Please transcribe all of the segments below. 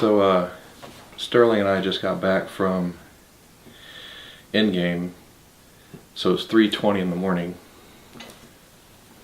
So, Sterling and I just got back from Endgame, so it's 3:20 in the morning.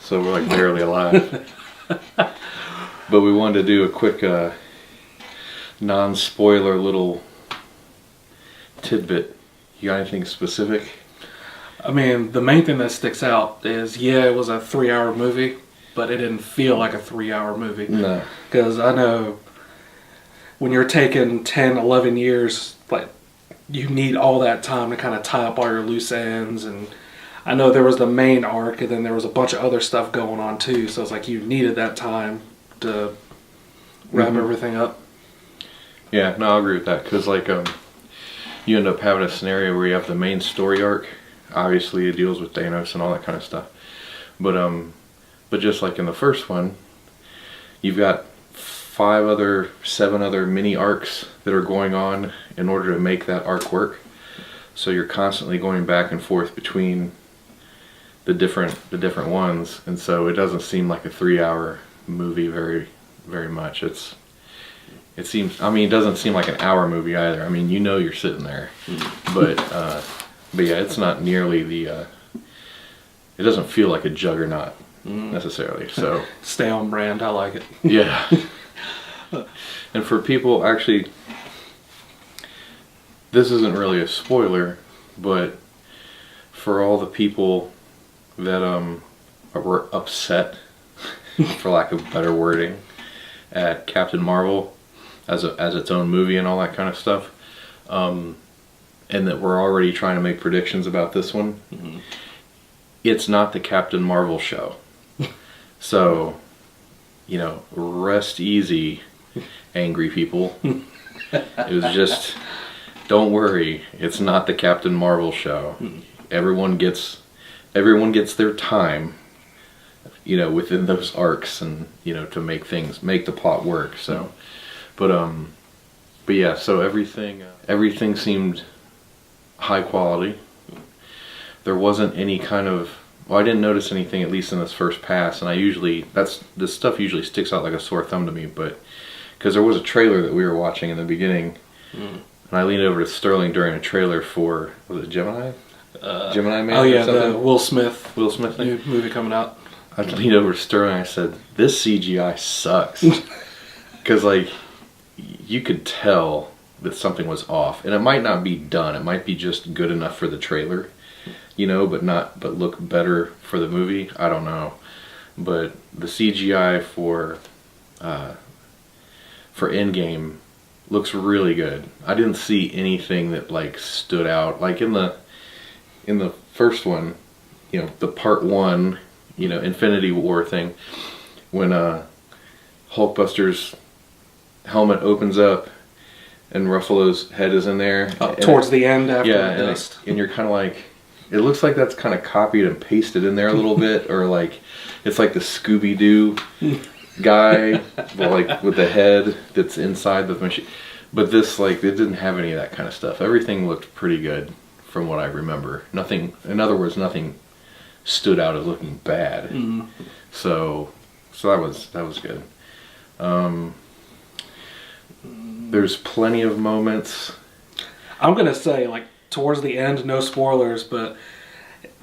So we're like barely alive. But we wanted to do a quick non-spoiler little tidbit. You got anything specific? I mean, the main thing that sticks out is, yeah, it was a 3-hour movie, but it didn't feel like a 3-hour movie. No. Because I know when you're taking 10, 11 years, like, you need all that time to kind of tie up all your loose ends. And I know there was the main arc, and then there was a bunch of other stuff going on too. So it's like you needed that time to wrap everything up. Yeah, no, I agree with that. Because, like, you end up having a scenario where you have the main story arc. Obviously, it deals with Thanos and all that kind of stuff. But just like in the first one, you've got 7 other mini arcs that are going on in order to make that arc work. So you're constantly going back and forth between the different ones, and so it doesn't seem like a 3-hour movie very, very much. It doesn't seem like an hour movie either. I mean, you're sitting there, but yeah, it's not nearly the. It doesn't feel like a juggernaut necessarily. So stay on brand. I like it. Yeah. And for people, actually, this isn't really a spoiler, but for all the people that were upset, for lack of better wording, at Captain Marvel as its own movie and all that kind of stuff, and that we're already trying to make predictions about this one, it's not the Captain Marvel show. So, rest easy, angry people. It was just, don't worry, it's not the Captain Marvel show. Everyone gets their time, within those arcs, and to make the plot work. So, but yeah, so everything seemed high quality. There wasn't any kind of, I didn't notice anything, at least in this first pass, and this stuff usually sticks out like a sore thumb to me, but because there was a trailer that we were watching in the beginning, and I leaned over to Sterling during a trailer for, was it Gemini? Gemini Man? Oh yeah, or something? the Will Smith thing? new movie coming out. I leaned over to Sterling and I said, this CGI sucks. Because, you could tell that something was off. And it might not be done. It might be just good enough for the trailer, but look better for the movie. I don't know. But the CGI for Endgame looks really good. I didn't see anything that, stood out. Like, in the first one, the part 1, Infinity War thing, when Hulkbuster's helmet opens up and Ruffalo's head is in there. Towards the end after the dust. And you're kind of like, it looks like that's kind of copied and pasted in there a little bit, or it's like the Scooby-Doo guy, but with the head that's inside the machine. But this, it didn't have any of that kind of stuff. Everything looked pretty good from what I remember. Nothing, in other words, nothing stood out as looking bad. So that was good. There's plenty of moments. I'm gonna say, towards the end, no spoilers, but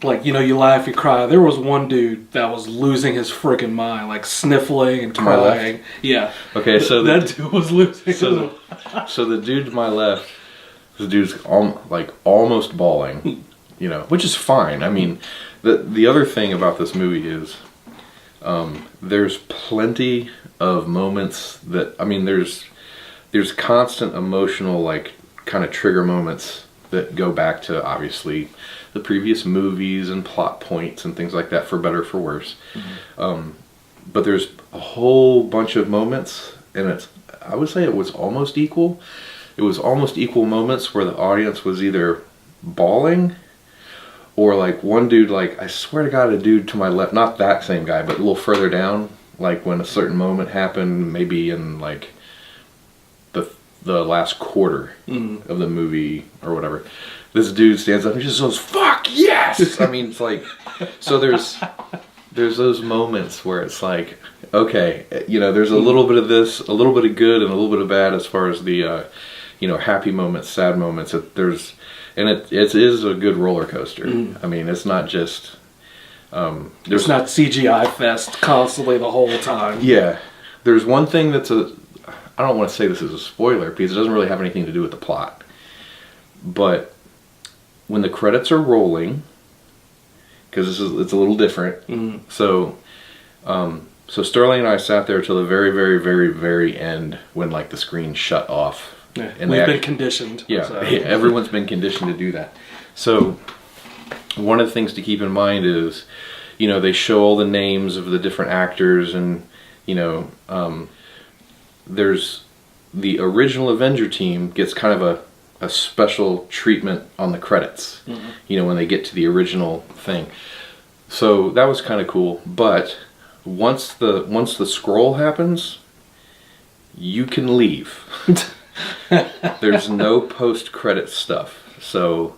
you laugh, you cry. There was one dude that was losing his freaking mind, sniffling and crying. Yeah. Okay, so that dude was losing. So the dude to my left, the dude's almost bawling, which is fine. I mean, the other thing about this movie is, there's plenty of moments that, there's constant emotional, kind of trigger moments that go back to, obviously, the previous movies and plot points and things like that, for better or for worse. But there's a whole bunch of moments, and I would say it was almost equal. It was almost equal moments where the audience was either bawling, or one dude, I swear to God, a dude to my left, not that same guy, but a little further down, when a certain moment happened, maybe in the last quarter of the movie or whatever, this dude stands up and just goes, "Fuck yes!" It's so there's those moments where it's okay, there's a little bit of this, a little bit of good, and a little bit of bad as far as the, happy moments, sad moments. It is a good roller coaster. I mean, it's not just. It's not CGI fest constantly the whole time. Yeah, there's one thing that's I don't want to say this is a spoiler because it doesn't really have anything to do with the plot. But when the credits are rolling, because it's a little different. So Sterling and I sat there till the very, very, very, very end when like the screen shut off. Yeah, and we've been conditioned. Yeah, everyone's been conditioned to do that. So one of the things to keep in mind is, they show all the names of the different actors, and there's the original Avenger team gets kind of a special treatment on the credits. When they get to the original thing. So that was kind of cool. But once the scroll happens, you can leave. There's no post-credit stuff. So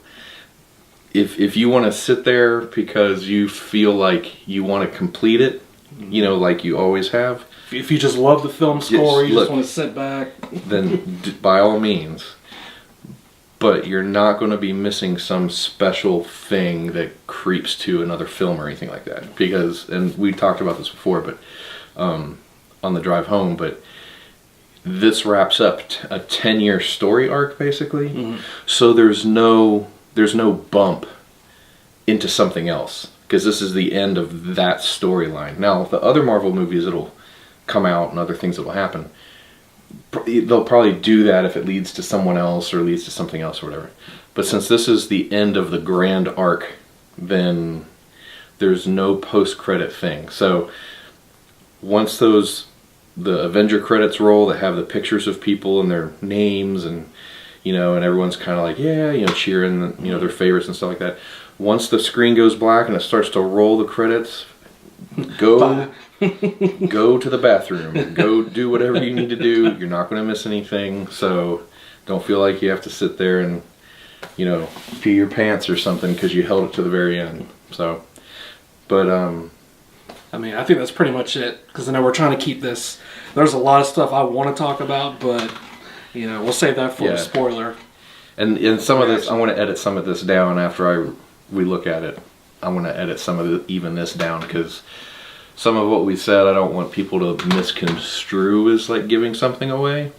if you want to sit there because you feel like you want to complete it, like you always have. If you just love the film score, you just want to sit back, then by all means. But you're not going to be missing some special thing that creeps to another film or anything like that. Because, and we talked about this before, but on the drive home, but this wraps up a 10-year story arc, basically. So there's no bump into something else, because this is the end of that storyline. Now, the other Marvel movies that'll come out and other things that will happen, they'll probably do that if it leads to someone else or leads to something else or whatever. But since this is the end of the grand arc, then there's no post-credit thing. So once the Avenger credits roll that have the pictures of people and their names and and everyone's kind of like, cheering, their favorites and stuff like that. Once the screen goes black and it starts to roll the credits, go to the bathroom. Go do whatever you need to do. You're not going to miss anything. So don't feel like you have to sit there and, pee your pants or something because you held it to the very end. So, but I mean, I think that's pretty much it, because I know we're trying to keep this. There's a lot of stuff I want to talk about, but we'll save that for a spoiler. And in some of this, I want to edit some of this down after we look at it. I want to edit some of even this down, because some of what we said, I don't want people to misconstrue as like giving something away,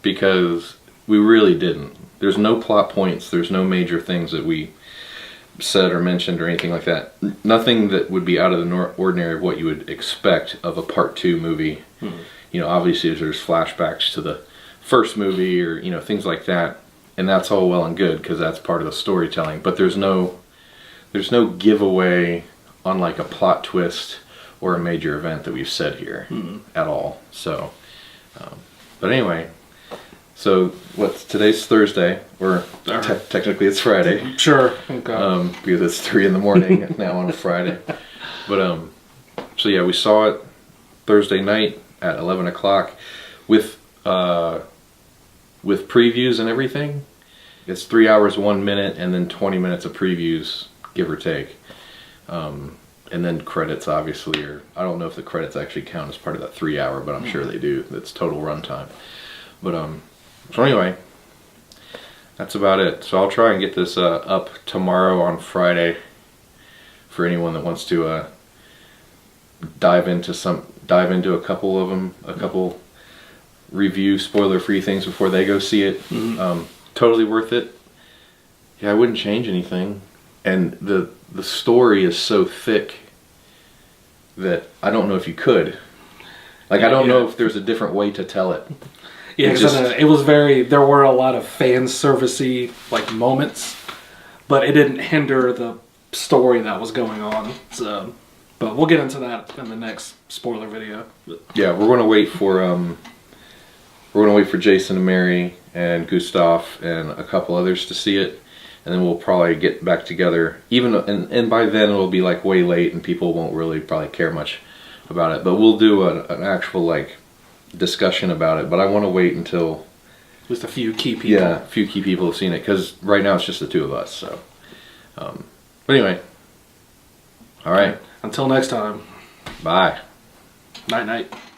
because we really didn't. There's no plot points. There's no major things that we said or mentioned or anything like that. Nothing that would be out of the ordinary of what you would expect of a part 2 movie. Obviously there's flashbacks to the first movie or things like that, and that's all well and good because that's part of the storytelling. But there's no giveaway on like a plot twist or a major event that we've said here at all. So, but anyway. So today's Thursday, or technically it's Friday. Sure. Okay. Because it's 3 in the morning now on a Friday. But so yeah, we saw it Thursday night at 11 o'clock with previews and everything. It's 3 hours, 1 minute, and then 20 minutes of previews, give or take. And then credits, obviously, or I don't know if the credits actually count as part of that 3 hour, but I'm sure they do. That's total runtime. But so anyway, that's about it. So I'll try and get this up tomorrow on Friday for anyone that wants to dive into a couple of them, a couple review spoiler-free things before they go see it. Totally worth it. Yeah, I wouldn't change anything. And the story is so thick that I don't know if you could. Like, I don't know if there's a different way to tell it. Yeah, because it was there were a lot of fan servicey like moments, but it didn't hinder the story that was going on. So, but we'll get into that in the next spoiler video. Yeah, we're gonna wait for Jason and Mary and Gustav and a couple others to see it, and then we'll probably get back together. And by then it'll be like way late, and people won't really probably care much about it. But we'll do an actual like discussion about it, but I want to wait until just a few key people. Yeah, a few key people have seen it, because right now it's just the two of us. So, but anyway, all right. Until next time. Bye. Night night.